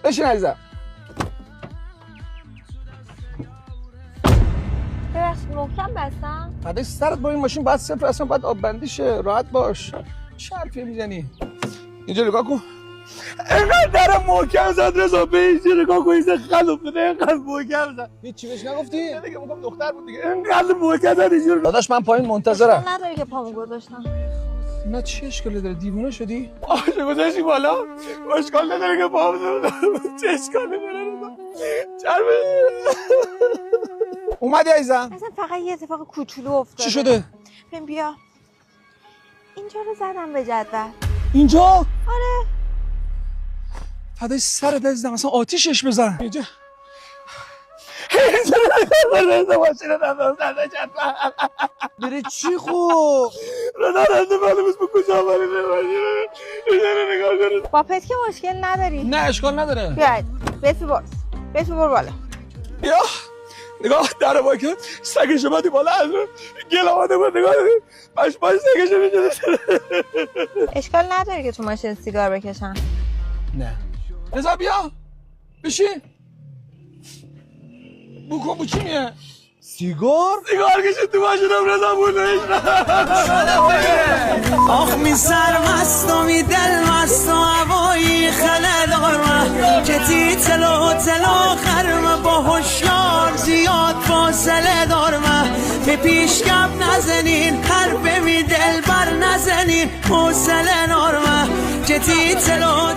بشین عزیزم. ببخشید محکم بستم. بعدش سرت با این ماشین باید صفر اصلا باید آب بندی شه. راحت باش. چه حرفی میزنی؟ اینجا نگاه کن. اینقدر در محکم زد رضا، به اینجا نگاه کن. اینجا خلوف بده، اینقدر محکم زد. هیچ چی بهش نگفتی؟ دیگه میگم دختر بود دیگه. اینقدر محکم زد اینجا. داداش من پایین منتظرم. نداره که پامو گذاشتم. نه چه اشکالی داره؟ دیوونه شدی؟ آشه گذاشتی بالا؟ اشکال نداره که پامو زدم. چه اشکالی داره؟ چرمه. اومدی عزیزم؟ اصلا فقط یه اتفاق کوچولو افتاده. چی شده؟ بیا. اینجا رو زدم به جدول. اینجا؟ آره. فدای سرت عزیزم، اصلا آتیشش بزن. اینجا داره چی خوب؟ رنده معلومست با کجا آمده نگاه کنه. با پت که مشکل نداری؟ نه اشکال نداره. بیاید بفی بر بالا. یا نگاه در با کن سگش اومدی بالا از گل آمده بود. نگاه باش سگش میجده. اشکال نداره که تو ماشین سیگار بکشم. نه رضا بیا بشین. بو چی میه؟ سیگار کشید تو ماشینم رضا بودش. آخ می سرمست و می دل مست و هوایی خلدار ما که تی تلو خرم با هوشیار زیاد فاصله دار ما به پیشگم نزنین حرف می دل بر نزنین حوصله نار ما که تی تلو